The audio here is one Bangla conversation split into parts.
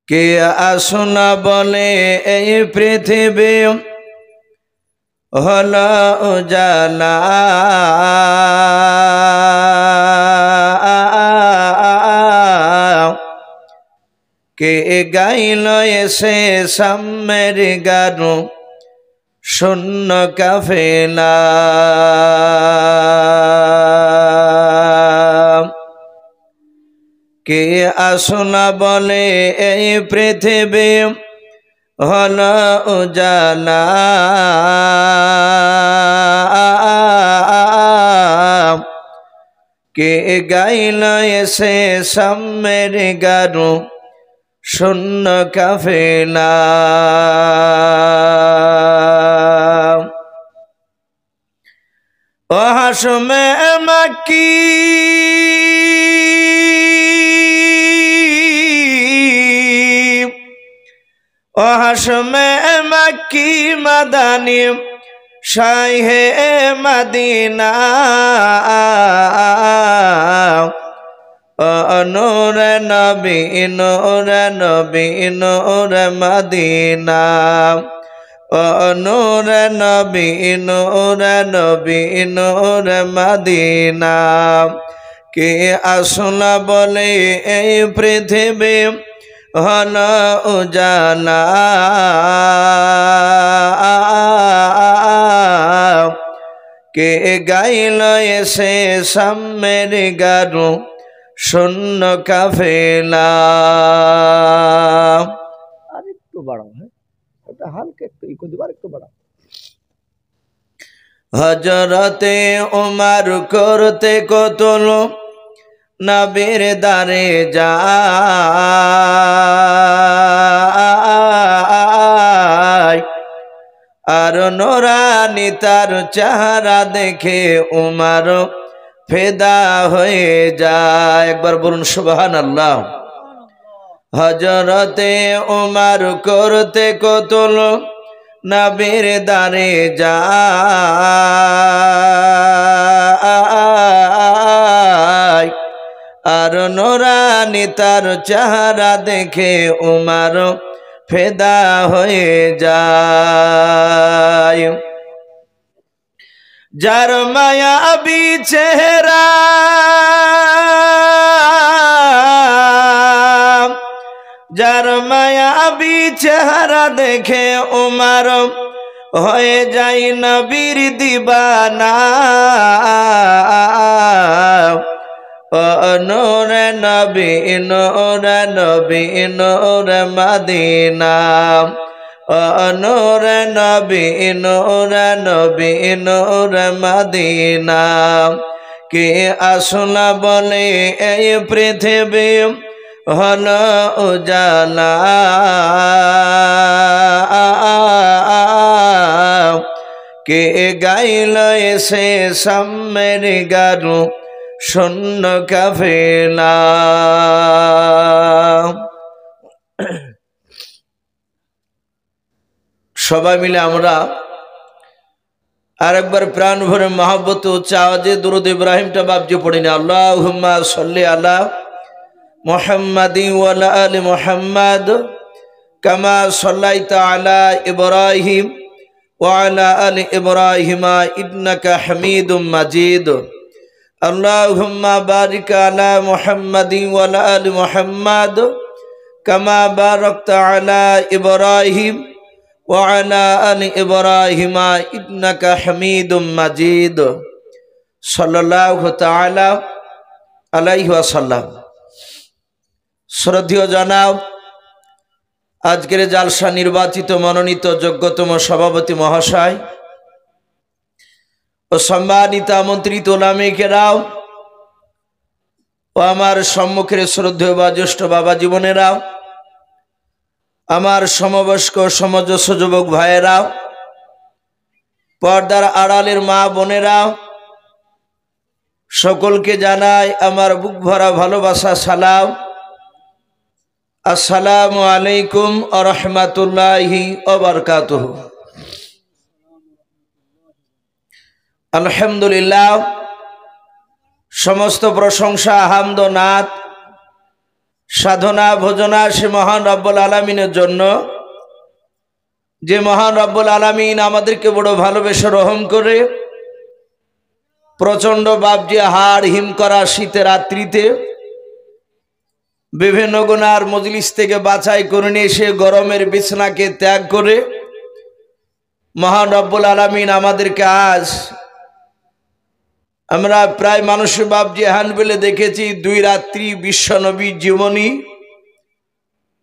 কে আসনা বলে এই পৃথিবী হলো উজালা, কে গাইল এসে সাম্যের গানু শূন্য কাফেলা। কে আসনা বলে এই পৃথিবী হলো উজালা, কে গাইল এসে সাম্যের গানু শূন্য কাফেলা। ও হাশমে মাক্কি ও হাশমে মাক্কি মাদানী শাহে মদিনা, নূর নবী নূর নবী নূর মদিনা, নূর নবী নূর নবী নূর মদিনা। কে আসলা বলে এই পৃথিবী হলো উজালা, কে গাইল এসে সাম্যের গানু শূন্য কাফেলা। আরেকটু বাড়াও, হ্যাঁ ওটা হালকা একটু ইকো দিবার, একটু বাড়াও। হযরতে ওমর করতে কতল নবীর দারে যায়, আর নোরানি তার চেহারা দেখে উমর ফেদা হয়ে যায়। একবার বলুন সুবহানাল্লাহ। হযরতে উমর করতে কতল নবীর দারে যায়, আর নোরানি তার চেহারা দেখে উমর ফেদা হয়ে যায়। যার মায়াবী চেহারা যার মায়াবী চেহারা দেখে উমর হয়ে যায় নবীর দিবানা, নূর নবী নূর নবী নূর মদিনা, নূর নবী নূর নবী নূর মদিনা। কে আসলা বলে এই পৃথিবী হলো উজালা, কে গাইল এসে সাম্যের গানু শূন্য কাফেলা। সবাই মিলে আমরা আরেকবার প্রাণ ভরে মহব্বত উচ্চ আওয়াজে দুরূদ ইব্রাহিমটা বাবজি পড়ি না। আল্লাহুম্মা সাল্লি আলা মুহাম্মাদিন ওয়া আলা আলি মুহাম্মাদ কামা সাল্লাইতা আলা ইব্রাহিম ওয়া আলা আলি ইব্রাহিম ইন্নাকা হামিদুম মাজিদ। আল্লাহুম্মা বারিক আলা মুহাম্মাদিন ওয়া আলা আলি মুহাম্মাদ কামা বারাকতা আলা ইব্রাহিম ওয়া আলা আলি ইব্রাহিম ইন্নাকা হামিদুম মাজিদ। সাল্লাল্লাহু তাআলা আলাইহি ওয়াসাল্লাম। শ্রদ্ধেয় জনাব, আজকের জালসা নির্বাচিত মনোনীত যোগ্যতম সভাপতি মহাশয় ও সম্মানিত আমন্ত্রিত ওলামায়ে কেরাম ও আমার সম্মুখের শ্রদ্ধেয় বা জ্যেষ্ঠ বাবা জীবনেরা, আমার সমবয়স্ক সমজস্ব যুবক ভাইয়েরা, পর্দার আড়ালের মা বোনেরা, সকলকে জানাই আমার বুক ভরা ভালোবাসা সালাম। আসসালামু আলাইকুম ওয়া রাহমাতুল্লাহি ওয়া বারাকাতুহু। আলহামদুলিল্লাহ, সমস্ত প্রশংসা হামদ ও নাত সাধনা ভোজনা সে মহান রব্বুল আলামিনের জন্য, যে মহান রব্বুল আলামিন আমাদেরকে বড় ভালোবেসে রহম করে প্রচণ্ড বাবজি হাড় হিম করা শীতের রাত্রিতে বিভিন্ন গুনার মজলিস থেকে বাছাই করে নিয়ে এসে গরমের বিছনাকে ত্যাগ করে মহান রব্বুল আলামিন আমাদেরকে আজ, আমরা প্রায় মানুষের বাবজি হ্যান্ডবেলে দেখেছি 2 রাত্রি বিশ্বনবী জীবনী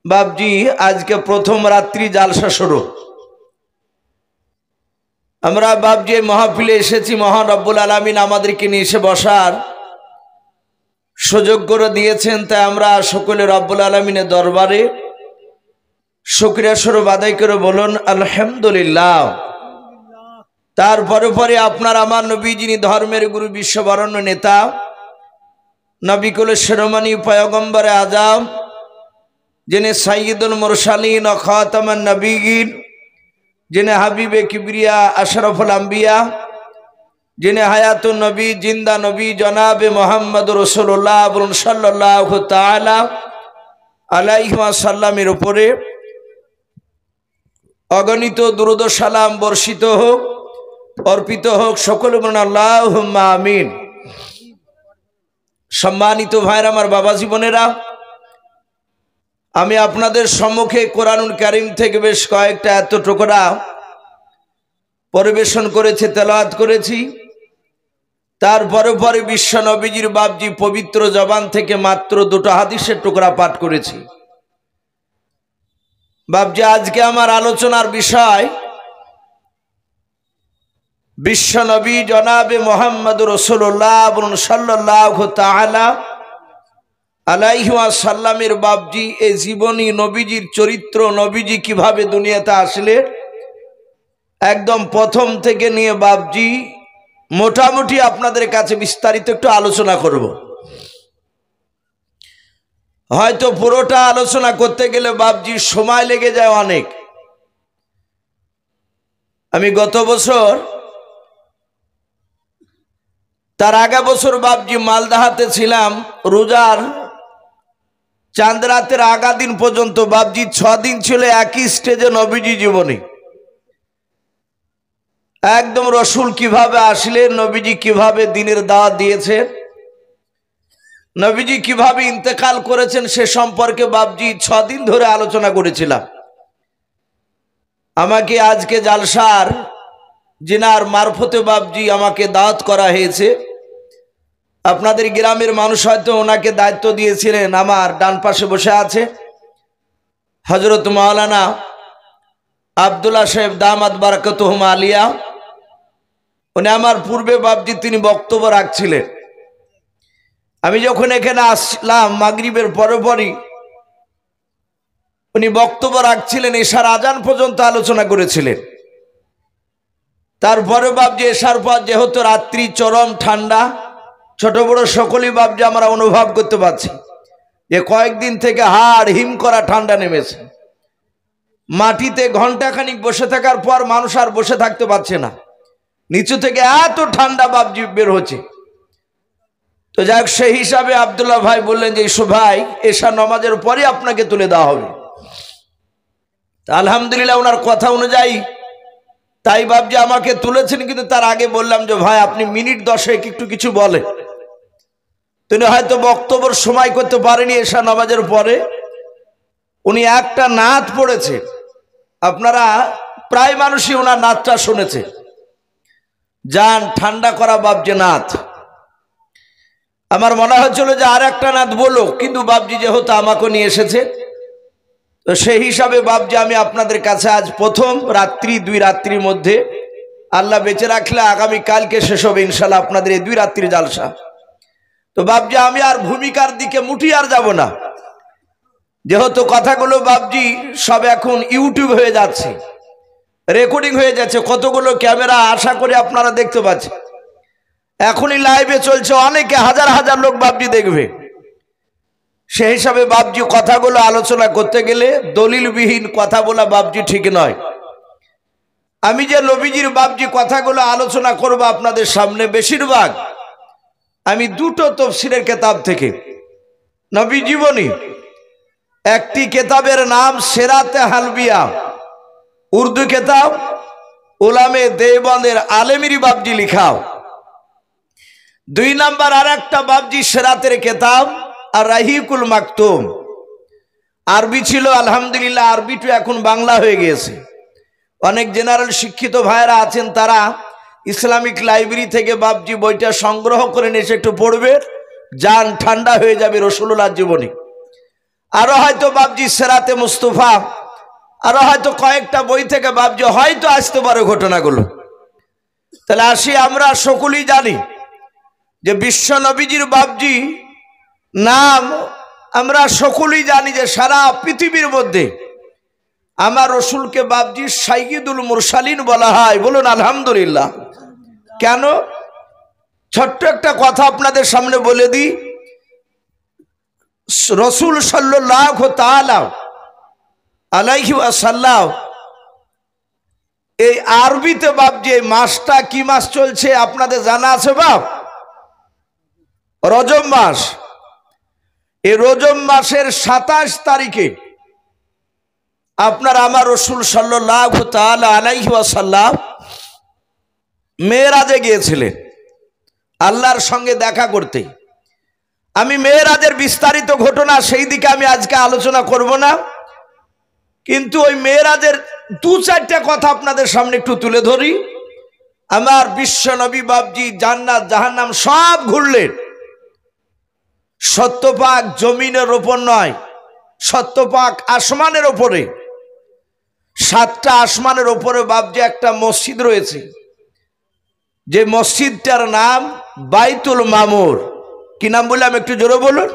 বাবজি, আজকে প্রথম রাত্রি জালসা শুরু। আমরা বাবজি মাহফিলে এসেছি, মহান রব্বুল আলামিন আমাদেরকে নিয়ে এসে বসার সুযোগ করে দিয়েছেন, তাই আমরা সকলে রব্বুল আলামিনের দরবারে শুকরিয়া স্বরূপ আদায় করে বলুন আলহামদুলিল্লাহ। তারপরে পরে আপনার আমার নবী, যিনি ধর্মের গুরু, বিশ্ববরণ্য নেতা, নবী কুলের শিরোমণি পয়গম্বরে আজম, যিনি সাইয়্যিদুল মুরসালিন ও খাতামান নবীয়িন, যিনি হাবিবে কিবরিয়া আশরাফুল আম্বিয়া, যিনি হায়াতুন নবী, জিন্দা নবী, জনাবে মোহাম্মদুর রাসূলুল্লাহ সাল্লাল্লাহু তাআলা আলাইহি ওয়াসাল্লামের উপরে অগণিত দুরূদ ও সালাম বর্ষিত হোক, অর্পিত হোক। সকলে বলুন আল্লাহুম্মা আমিন। সম্মানিত ভাইরা, আমার বাবা জীবনেরা, আমি আপনাদের সম্মুখে কোরআনুল কারীম থেকে বেশ কয়েকটা এত টুকরা পরিবেশন করেছি, তেলাওয়াত করেছি। তারপরে পরে বিশ্ব নবীজির বাবজি পবিত্র জবান থেকে মাত্র 2টো হাদিসের টুকরা পাঠ করেছি। বাবজি, আজকে আমার আলোচনার বিষয় বিশ্ব নবী জনাবে মোহাম্মদুর রাসূলুল্লাহ সাল্লাল্লাহু তাআলা আলাইহি ওয়াসাল্লামের বাবজি এই জীবনী, নবীজির চরিত্র, নবীজি কিভাবে দুনিয়াতে আসলে একদম প্রথম থেকে নিয়ে বাবজি মোটামুটি আপনাদের কাছে বিস্তারিত একটু আলোচনা করব। হয়তো পুরোটা আলোচনা করতে গেলে বাবজি সময় লেগে যায় অনেক। আমি গত বছর, তার আগে বছর বাবজি মালদাহাতে ছিলাম, রোজার চাঁদ রাতের আগা দিন পর্যন্ত বাবজি 6 দিন ছিল একই স্টেজে নবীজি জীবনী। একদম রসুল কিভাবে আসলেন, নবীজি কিভাবে দিনের দাওয়াত দিয়েছেন, নবীজি কিভাবে ইন্তেকাল করেছেন, সে সম্পর্কে বাবজি 6 দিন ধরে আলোচনা করেছিলাম। আমাকে আজকে জালসার জিনার মারফতে বাবজি আমাকে দাওয়াত করা হয়েছে। আপনাদের গ্রামের মানুষ হয়তো ওনাকে দায়িত্ব দিয়েছিলেন। আমার ডান পাশে বসে আছে হযরত মাওলানা আব্দুল্লাহ সাহেব দামাত বারাকাতুহুম আলিয়া। উনি আমার পূর্বে বাবজি তিনি বক্তব্য রাখছিলেন। আমি যখন এখানে আসলাম মাগরিবের পরপরই উনি বক্তব্য রাখছিলেন, এশার আজান পর্যন্ত আলোচনা করেছিলেন। তারপরে বাবজি এশার পর যেহেতু রাত্রি চরম ঠান্ডা, ছোট বড় সকলেই বাবজি আমরা অনুভব করতে পারছি যে কয়েকদিন থেকে হাড় হিম করা ঠান্ডা নেমেছে। মাটিতে ঘন্টাখানিক বসে থাকার পর মানুষ আর বসে থাকতে পারছে না, নিচু থেকে এত ঠান্ডা বাবজি বের হচ্ছে। তো যাই হোক, সেই হিসাবে আব্দুল্লাহ ভাই বললেন যে ইসু ভাই, এশা নামাজের পরে আপনাকে তুলে দেওয়া হবে। আলহামদুলিল্লাহ, ওনার কথা অনুযায়ী তাই বাবজি আমাকে তুলেছেন। কিন্তু তার আগে বললাম যে ভাই, আপনি মিনিট 10 একটু কিছু বলেন। তিনি হয়তো বক্তব্যের সময় করতে পারেনি এশা নামাজের পরে। উনি একটা নাত পড়েছে, আপনারা প্রায় মানুষই ওনার নাতটা শুনেছে, জান ঠান্ডা করা বাবজি নাত। আমার মনে হচ্ছিল যে আর একটা নাত বলো, কিন্তু বাবজি যেহেতু আমাকে নিয়ে এসেছে, তো সেই হিসাবে বাবজি আমি আপনাদের কাছে আজ প্রথম রাত্রি, 2 রাত্রির মধ্যে আল্লাহ বেঁচে রাখলে আগামী কালকে শেষ হবে ইনশাল্লাহ আপনাদের এই 2 রাত্রি জালসা। তো বাবজি আমি আর ভূমিকার দিকে মুটি আর যাব না, যেহেতু কথাগুলো বাবজি সব এখন ইউটিউব হয়ে যাচ্ছে, রেকর্ডিং হয়ে যাচ্ছে, কতগুলো ক্যামেরা আশা করি আপনারা দেখতে পাচ্ছেন। এখনই লাইভে চলছে, অনেকে হাজার হাজার লোক বাবজি দেখবে। সেই হিসাবে বাবজি কথাগুলো আলোচনা করতে গেলে দলিলবিহীন কথা বলা বাবজি ঠিক নয়। আমি যে নবীজির বাবজি কথাগুলো আলোচনা করব আপনাদের সামনে, বেশিরভাগ আমি 2টো তাফসীরের কিতাব থেকে, নবী জীবনী একটি কেতাবের নাম সেরাতে হালবিয়া, উর্দু কেতাব, উলামে দেওবন্দের আলেমিরি বাবজি লিখাও। 2 নাম্বার আর একটা বাবজি সেরাতের কেতাব আর রাহিকুল মাকতুম, আরবি ছিল, আলহামদুলিল্লাহ আরবিটা এখন বাংলা হয়ে গিয়েছে। অনেক জেনারেল শিক্ষিত ভাইরা আছেন, তারা ইসলামিক লাইব্রেরি থেকে বাবজি বইটা সংগ্রহ করে নিয়ে এসে একটু পড়বে, জান ঠান্ডা হয়ে যাবে রাসূলুল্লাহ জীবনী। আরো হয়তো বাবজি সেরাতে মুস্তাফা, আরো হয়তো কয়েকটা বই থেকে বাবজি হয়তো আসতে পারে ঘটনাগুলো। তাহলে আসি, আমরা সকলেই জানি যে বিশ্ব নবীজির বাবজি নাম আমরা সকলেই জানি যে সারা পৃথিবীর মধ্যে আমার রসুলকে বাবজি সাইয়্যিদুল মুরসালিন বলা হয়। বলুন আলহামদুলিল্লাহ। কেন? ছোট্ট একটা কথা আপনাদের সামনে বলে দিই। রসুল সাল্লাল্লাহু তাআলা আলাইহি ওয়াসাল্লাম এই আরবিতে বাবজি এই মাসটা কি মাস চলছে আপনাদের জানা আছে বাপ? রজব মাস। এই রজব মাসের 27 তারিখে আপনার আমার রসুল সাল্লাল্লাহু তাআলা আলাইহি ওয়াসাল্লাম মেরাজে গিয়েছিলেন আল্লাহর সঙ্গে দেখা করতে। আমি মেরাজের বিস্তারিত ঘটনা সেই দিকে আমি আজকে আলোচনা করব না, কিন্তু ওই মেরাজের 2-4টা কথা আপনাদের সামনে একটু তুলে ধরি। আমার বিশ্ব নবী বাবজি জান্নাত জাহান্নাম সব ঘুরলেন, সত্যপাক জমিনের ওপর নয়, সত্যপাক আসমানের ওপরে। 7টা আসমানের ওপরে বাবজি একটা মসজিদ রয়েছে, যে মসজিদটার নাম বাইতুল মামুর। কি নাম বললাম একটু জোরে বলুন?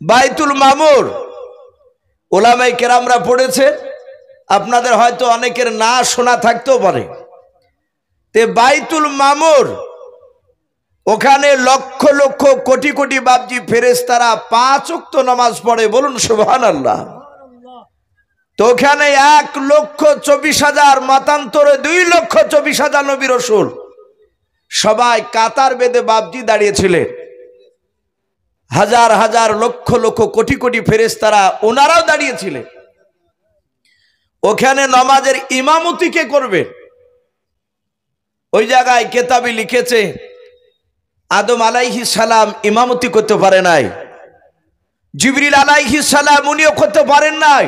বাইতুল মামুর। ওলামায়ে কেরামরা পড়েছে, আপনাদের হয়তো অনেকের না শোনা থাকতেও পারে। তে বাইতুল মামুর, ওখানে লক্ষ লক্ষ কোটি কোটি বাবজি ফেরেশতারা 5 ওয়াক্ত নামাজ পড়ে। বলুন সুবহানাল্লাহ। তো ওখানে 1,24,000 মতান্তরে 2,24,000 নবী রাসূল সবাই কাতার বেঁধে বাবজি দাঁড়িয়েছিলেন। হাজার হাজার লক্ষ লক্ষ কোটি কোটি ফেরেশতারা ওনারাও দাঁড়িয়েছিলেন। ওখানে নামাজের ইমামতি কে করবে? ওই জায়গায় কেতাবে লিখেছে আদম আলাইহিস সালাম ইমামতি করতে পারে নাই, জিবরিল আলাইহিস সালাম উনিও করতে পারেন নাই।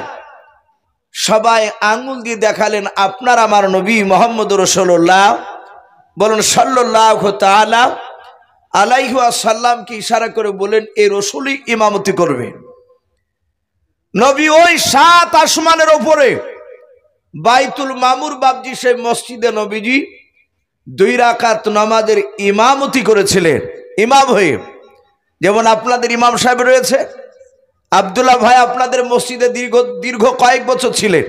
সবাই আঙ্গুল দিয়ে দেখালেন আপনার আমার নবী মুহাম্মদুর রাসূলুল্লাহ, বলুন সাল্লাল্লাহু তাআলা আলাইহি ওয়াসাল্লামকে ইশারা করে বলেন এই রাসূলই ইমামতি করবে। নবী ওই 7 আসমানের উপরে বাইতুল মামুর বাবজি সেই মসজিদে নবীজি 2 রাকাত নামাজের ইমামতি করেছিলেন, ইমাম হয়ে। যেমন আপনাদের ইমাম সাহেব রয়েছে আব্দুল্লাহ ভাই, আপনাদের মসজিদে দীর্ঘ কয়েক বছর ছিলেন।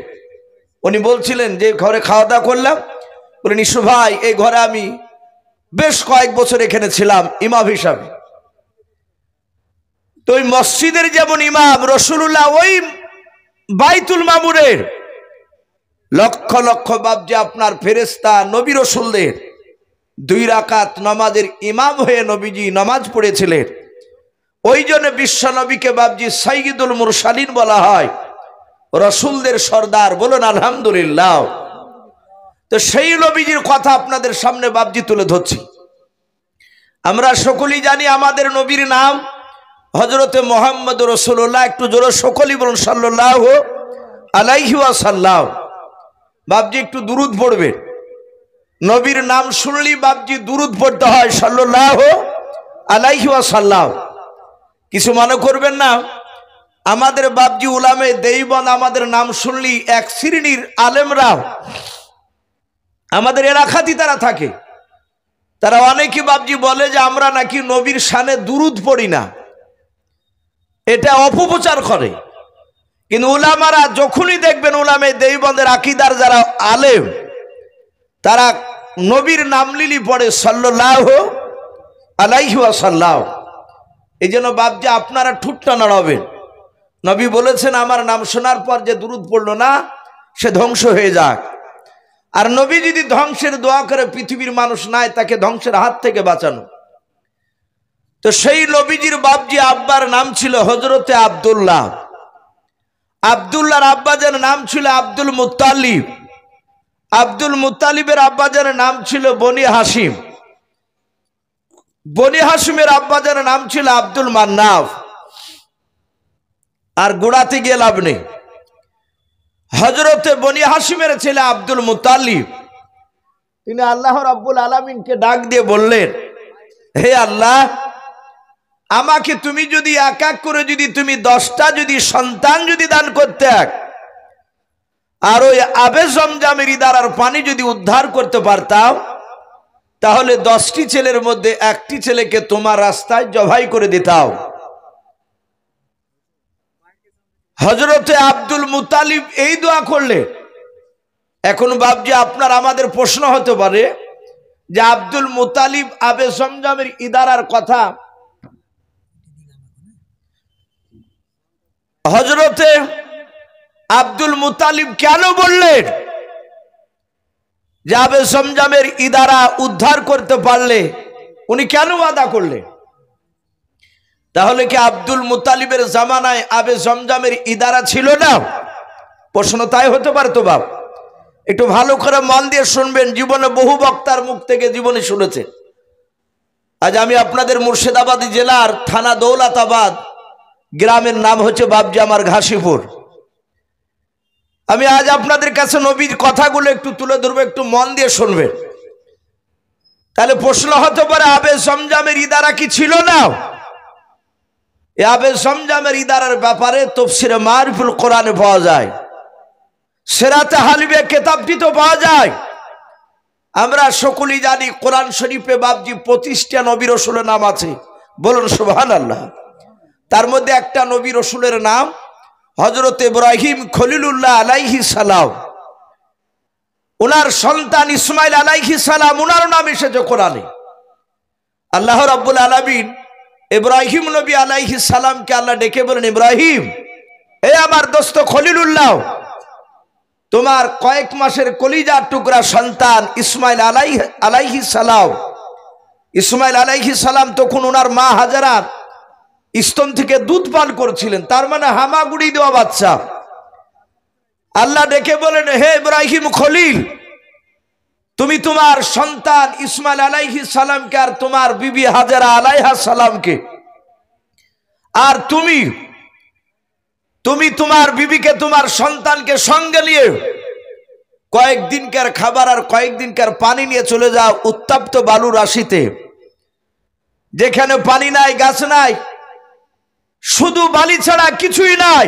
উনি বলছিলেন যে ঘরে খাওয়া দাওয়া করলাম, বলেন ইসু ভাই এই ঘরে আমি বেশ কয়েক বছর এখানে ছিলাম ইমাম হিসাবে। তো ওই মসজিদের যেমন ইমাম রাসূলুল্লাহ, ওই বাইতুল মামুরের লক্ষ লক্ষ বাবজি আপনার ফেরেশতা নবী রাসূলদের 2 রাকাত নামাজের ইমাম হয়ে নবীজি নামাজ পড়েছিলেন। ওই জন্য বিশ্ব নবীকে বাবজি সাইয়্যিদুল মুরসালিন বলা হয়, রাসূলদের সর্দার। বলুন আলহামদুলিল্লাহ। তো সেই নবীজির কথা আপনাদের সামনে বাবজি তুলে ধরছি। আমরা সকলেই জানি আমাদের নবীর নাম হযরতে মুহাম্মদ রাসূলুল্লাহ। একটু জোরে সকলেই বলুন সাল্লাল্লাহু আলাইহি ওয়াসাল্লাম। বাবজি একটু দুরূদ পড়বে। নবীর নাম শুনলেই বাবজি দুরূদ পড়তে হয় সাল্লাল্লাহু আলাইহি ওয়াসাল্লাম। কিছু মনে করবেন না, আমাদের বাবজি উলামে দেওবন্দ আমাদের নাম শুনলেই এক শ্রেণীর আলেমরা আমাদের এলাকাতে তারা থাকে, তারা অনেকে বাবজি বলে যে আমরা নাকি নবীর শানে দুরূদ পড়ি না, এটা অপপ্রচার করে। কিন্তু উলামারা যখনই দেখবেন উলামে দেওবন্দের আকীদার যারা আলেম, তারা নবীর নাম লিলি পড়ে সাল্লাল্লাহু আলাইহি ওয়াসাল্লাম। এই জন্য বাবজি আপনারা ঠুটটা নাড়াবেন। নবী বলেছেন আমার নাম শোনার পর যে দুরূদ পড়লো না সে ধ্বংস হয়ে যাক। আর নবী যদি ধ্বংসের দোয়া করে পৃথিবীর মানুষ নাই তাকে ধ্বংসের হাত থেকে বাঁচানো। তো সেই নবীজির বাবজি আব্বার নাম ছিল হযরতে আব্দুল্লাহ। আব্দুল্লাহর আব্বাজানের নাম ছিল আব্দুল মুত্তালিব, আব্দুল মুত্তালিবের আব্বাজানের নাম ছিল বনি হাসিম, বনি হাসিমের আব্বাজানের নাম ছিল আব্দুল মান্নাফ। আর গোড়াতে গিয়ে লাভ নেই। হযরতে বনি হাসিমের ছেলে আব্দুল মুত্তালিব তিনি আল্লাহ রাব্বুল আলামিনকে ডাক দিয়ে বললেন, হে আল্লাহ, আমাকে তুমি যদি এক এক করে যদি তুমি 10টা যদি সন্তান যদি দান করতে, আর ওই আবে জমজমের ইদারার পানি যদি উদ্ধার করতে পারতাম, তাহলে 10টি ছেলের মধ্যে একটি ছেলেকে তোমার রাস্তায় জবাই করে দিতাম। হযরতে আব্দুল মুত্তালিব এই দোয়া করলে। এখন বাপজি আপনার আমাদের প্রশ্ন হতে পারে যে আব্দুল মুত্তালিব আবে জমজমের ইদারার কথা হযরতে আব্দুল মুত্তালিব কেন বললেন যে আবে জমজমের ইদারা উদ্ধার করতে পারলে উনি কেন ওয়াদা করলেন? তাহলে কি আব্দুল মুত্তালিবের জামানায় আবে জমজমের ইদারা ছিল না? প্রশ্ন তাই হতে পারে তো বাপ। একটু ভালো করে মন দিয়ে শুনবেন, জীবনে বহু বক্তার মুখ থেকে জীবনে শুনেছে। আজ আমি আপনাদের মুর্শিদাবাদ জেলার থানা দৌলতাবাদ গ্রামের নাম হচ্ছে বাপজি আমার ঘাসিপুর। আমি আজ আপনাদের কাছে নবীর কথাগুলো একটু তুলে ধরবো, একটু মন দিয়ে শুনবেন। তাহলে প্রশ্ন হতে পারে আবে জমজমের ইদারা কি ছিল না? এই আবে জমজমের ইদারার ব্যাপারে তাফসীরে মারিফুল কোরআনে পাওয়া যায়, সিরাতে হালিবে কিতাবটি তো পাওয়া যায়। আমরা সকলেই জানি কোরআন শরীফে বাপজি 25টা নবী রাসূলের নাম আছে, বলুন সুবহানাল্লাহ। তার মধ্যে একটা নবী রাসূলের নাম হযরত ইব্রাহিম খলিলুল্লাহ আলাইহিস সালাম। ওনার সন্তান ইসমাইল আলাইহিস সালাম, ওনার নাম এসেছে কোরআনে। আল্লাহ রাব্বুল আলামিন ইব্রাহিম নবী আলাইহিস সালামকে আল্লাহ ডেকে বলেন, ইব্রাহিম, হে আমার দোস্ত খলিলুল্লাহ, তোমার কয়েক মাসের কলিজার টুকরা সন্তান ইসমাইল আলাইহিস সালাম, ইসমাইল আলাইহিস সালাম তখন ওনার মা হাজারার স্তন থেকে দুধ পান করছিলেন, তার মানে হামাগুড়ি দেওয়া বাচ্চা। আল্লাহ ডেকে বলেন, হে ইব্রাহিম খলিল, তুমি তোমার সন্তান ইসমাইল আলাইহিস সালামকে আর তোমার বিবি হাজারা আলাইহা সালামকে আর তুমি তোমার বিবিকে তোমার সন্তানকে সঙ্গে নিয়ে কয়েকদিনকার খাবার আর কয়েকদিনকার পানি নিয়ে চলে যাও উত্তপ্ত বালু রাশিতে, যেখানে পানি নাই, গাছ নাই, শুধু বালি ছাড়া কিছুই নাই।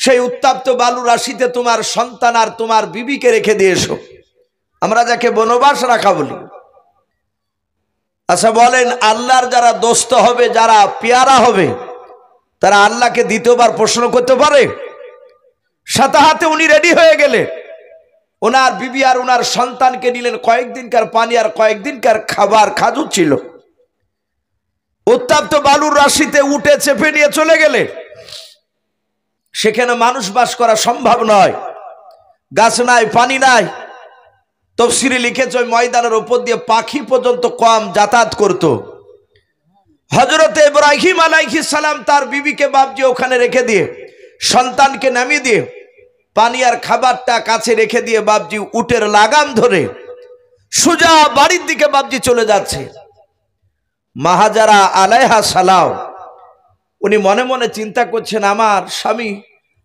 সেই উত্তপ্ত বালু রাশিতে তোমার সন্তান আর তোমার বিবিকে রেখে দিয়ে এসো। আমরা যাকে বনবাস রাখা বলি। আচ্ছা বলেন, আল্লাহর যারা দোস্ত হবে, যারা পেয়ারা হবে, তারা আল্লাহকে দ্বিতীয়বার প্রশ্ন করতে পারে? সাথে হাতে উনি রেডি হয়ে গেলে ওনার বিবি আর ওনার সন্তানকে নিলেন, কয়েকদিনকার পানি আর কয়েকদিনকার খাবার খাজুর ছিল, উত্তপ্ত বালুর রাশিতে উঠে চেপে নিয়ে চলে গেলে। সেখানে মানুষ বাস করা সম্ভব নয়, গাছ নাই, পানি নাই। তাফসীরে লিখেছে ওই ময়দানের উপর দিয়ে পাখি পর্যন্ত কম যাতায়াত করত। হযরতে ইব্রাহিম আলাইহিস সালাম তার বিবিকে বাপজি ওখানে রেখে দিয়ে, সন্তানকে নামিয়ে দিয়ে, পানি আর খাবারটা কাছে রেখে দিয়ে বাপজি উটের লাগাম ধরে সোজা বাড়ির দিকে বাপজি চলে যাচ্ছে। মা হাজারা আলাইহা সালাম উনি মনে মনে চিন্তা করছেন, আমার স্বামী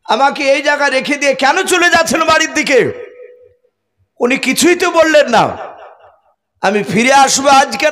আমাকে এই জায়গায় রেখে দিয়ে কেন চলে যাচ্ছেন বাড়ির দিকে? উনি কিছুই তো বললেন না, আমি ফিরে আসবো আজকে না।